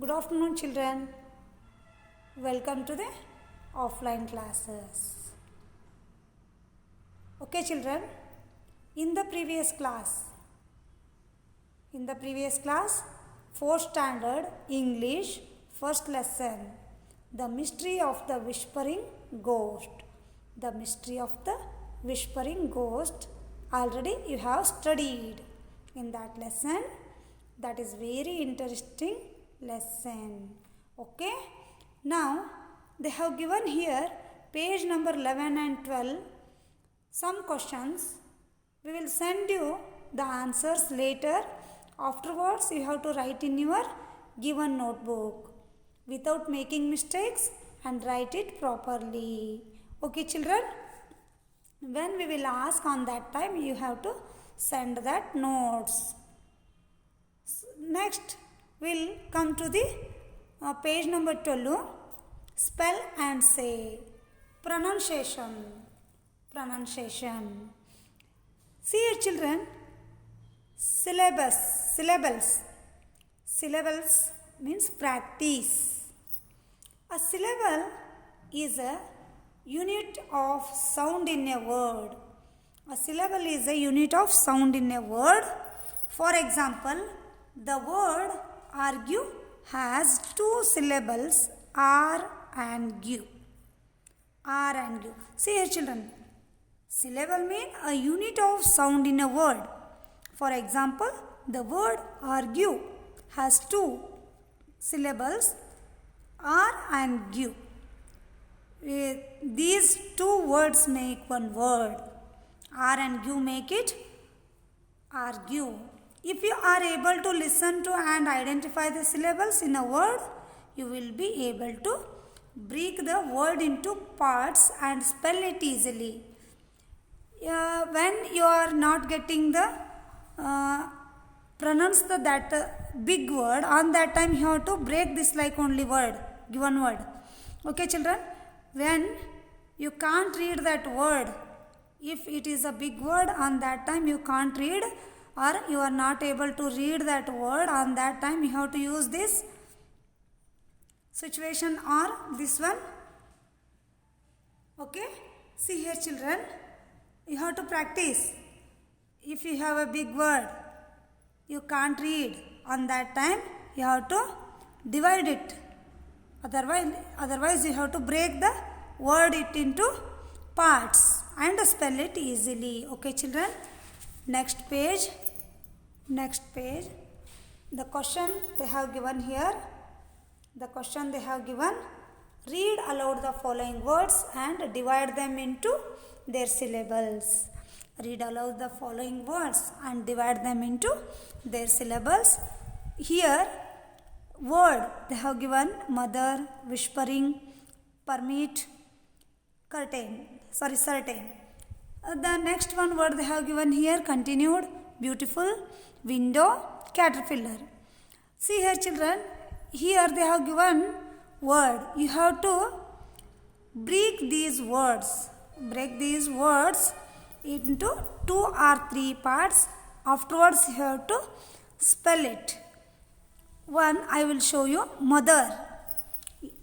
Good afternoon, children. Welcome to the offline classes. Okay, children. In the previous class, 4th standard English, first lesson, the mystery of the whispering ghost. The mystery of the whispering ghost. Already you have studied in that lesson. That is very interesting lesson. Okay. Now they have given here page number 11 and 12 some questions. We will send you the answers later. Afterwards you have to write in your given notebook without making mistakes and write it properly. Okay, children? When we will ask on that time, you have to send that notes. Next, we'll come to the page number 12. Spell and say. Pronunciation. See here, children. Syllables means practice. A syllable is a unit of sound in a word. A syllable is a unit of sound in a word. For example, the word argue has 2 syllables, R and Q. See here, children. Syllable means a unit of sound in a word. For example, the word argue has 2 syllables, R and Q. These 2 words make one word. R and Q make it argue. If you are able to listen to and identify the syllables in a word, you will be able to break the word into parts and spell it easily. When you are not getting the pronounce that big word, on that time you have to break this like only word, given word. Okay, children? When you can't read that word, if it is a big word, on that time you can't read, or you are not able to read that word, on that time you have to use this situation or this one. Okay? See here, children, you have to practice. If you have a big word, you can't read, on that time you have to divide it. Otherwise you have to break the word it into parts and spell it easily. Okay, children? Next page. The question they have given here. Read aloud the following words and divide them into their syllables. Read aloud the following words and divide them into their syllables. Here, word they have given: mother, whispering, permit, certain. The next one word they have given here: continued, beautiful, window, caterpillar. See here, children, here they have given word. You have to break these words into 2 or 3 parts. Afterwards you have to spell it. One, I will show you. Mother,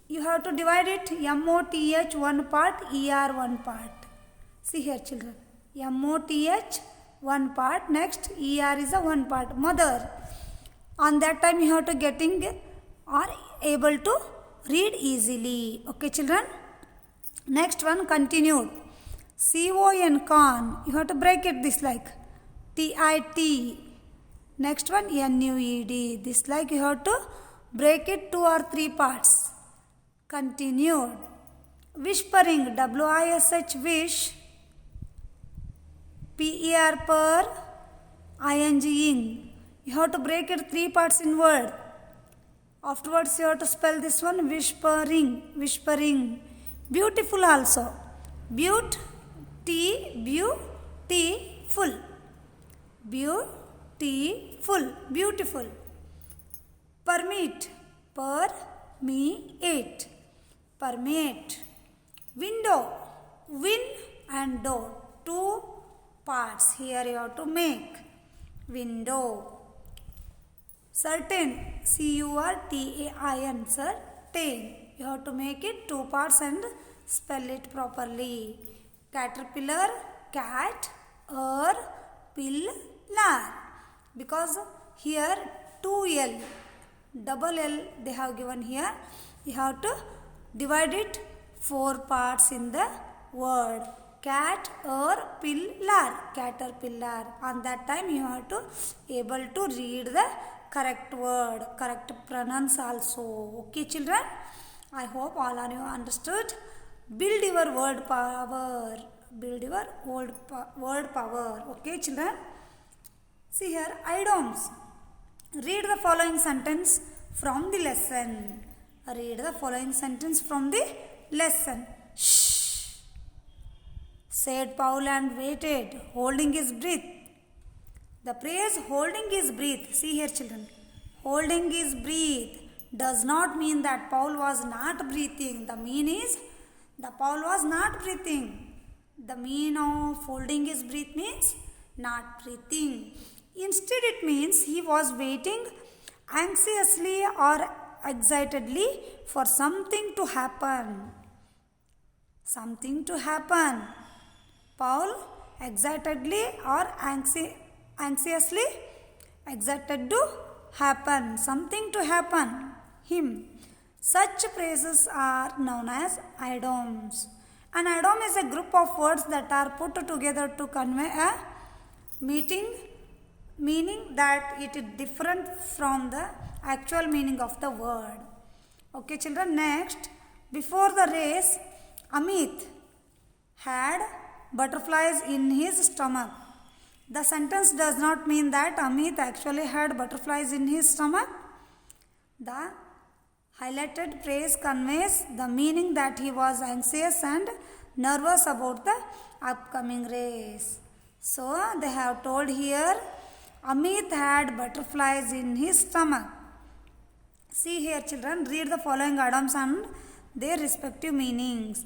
you have to divide it MOTH one part, ER one part. See here, children, MOTH one part, next ER is a one part. Mother, on that time you have to getting or able to read easily. Okay, children? Next one, continued. CON, con, you have to break it this like TIT. Next one, NUED, this like you have to break it 2 or 3 parts. Continued. Whispering, WISH, wish, PER, per, ING, ing. You have to break it 3 parts in word. Afterwards you have to spell this one: whispering. Beautiful also. Beautiful. Beautiful. Permit. Permit. Window. Win and door. 2 parts here you have to make. Window. Certain, Curtain, certain. You have to make it two parts and spell it properly. Caterpillar, cat, or pillar. Because here 2L, double L they have given here. You have to divide it four parts in the word. Cat or pillar, caterpillar. On that time you have to able to read the correct word, correct pronouns also. Okay children, I hope all of you understood. Build your word power. Build your word power. Okay children. See here, idioms. Read the following sentence from the lesson. Read the following sentence from the lesson. Shh, said Paul and waited, holding his breath. The phrase holding his breath, see here children, holding his breath does not mean that Paul was not breathing. The mean is that Paul was not breathing. The mean of holding his breath means not breathing. Instead it means he was waiting anxiously or excitedly for something to happen. Something to happen. Paul excitedly or anxiously excited to happen, something to happen, him. Such phrases are known as idioms. An idiom is a group of words that are put together to convey a meaning that it is different from the actual meaning of the word. Okay children, next, before the race, Amit had butterflies in his stomach. The sentence does not mean that Amit actually had butterflies in his stomach. The highlighted phrase conveys the meaning that he was anxious and nervous about the upcoming race. So they have told here, Amit had butterflies in his stomach. See here children, read the following idioms and their respective meanings.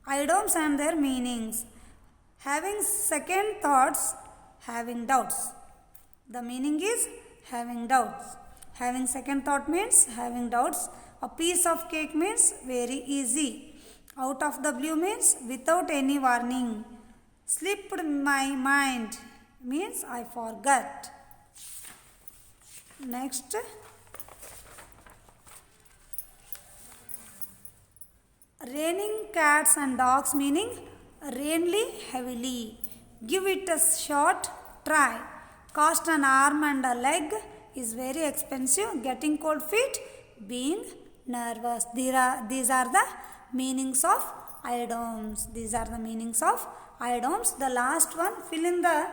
Idioms and their meanings. Having second thoughts, having doubts. The meaning is having doubts. Having second thought means having doubts. A piece of cake means very easy. Out of the blue means without any warning. Slipped my mind means I forgot. Next. Raining cats and dogs meaning rainly heavily. Give it a shot, try. Cost an arm and a leg is very expensive. Getting cold feet, being nervous. These are the meanings of idioms. These are the meanings of idioms. The last one, fill in the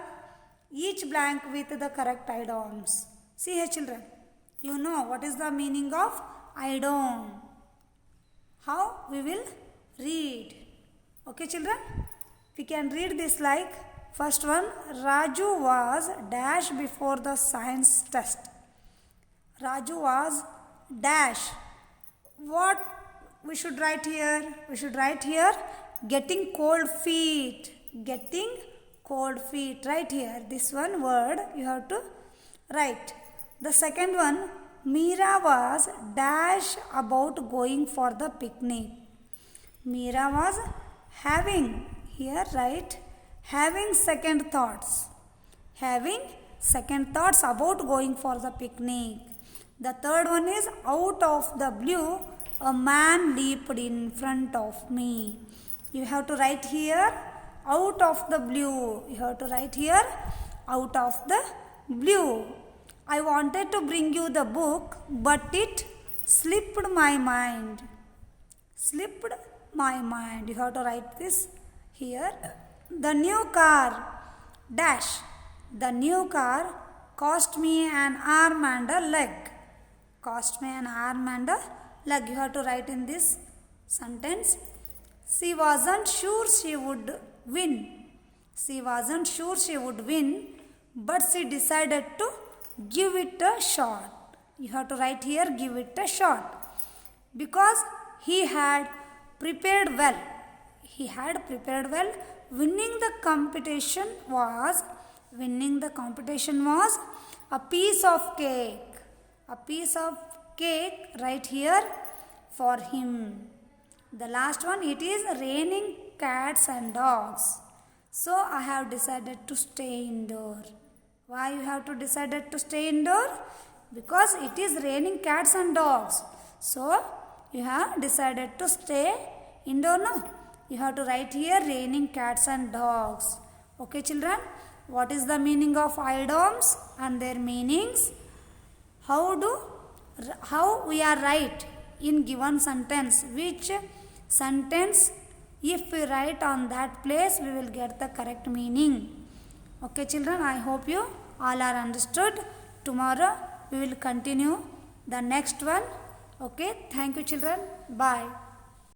each blank with the correct idioms. See here children, you know what is the meaning of idiom. How we will read. Okay children, we can read this like, first one, Raju was dash before the science test. Raju was dash. What we should write here? We should write here getting cold feet. Getting cold feet. Right here. This one word you have to write. The second one, Meera was dash about going for the picnic. Meera was having, here write, having second thoughts. Having second thoughts about going for the picnic. The third one is out of the blue, a man leaped in front of me. You have to write here out of the blue. You have to write here out of the blue. I wanted to bring you the book, but it slipped my mind. Slipped my mind. You have to write this here. The new car, dash. The new car cost me an arm and a leg. Cost me an arm and a leg. You have to write in this sentence. She wasn't sure she would win. She wasn't sure she would win, but she decided to give it a shot. You have to write here, give it a shot. Because he had prepared well. He had prepared well. Winning the competition was a piece of cake. a piece of cake right here for him. The last one, it is raining cats and dogs. So I have decided to stay indoor. Why you have to decided to stay indoor? Because it is raining cats and dogs. So you have decided to stay indoor, no? You have to write here raining cats and dogs. Okay children, what is the meaning of idioms and their meanings? How we are right in given sentence? Which sentence if we write on that place we will get the correct meaning. Okay children, I hope you all are understood. Tomorrow we will continue the next one. Okay, thank you children. Bye.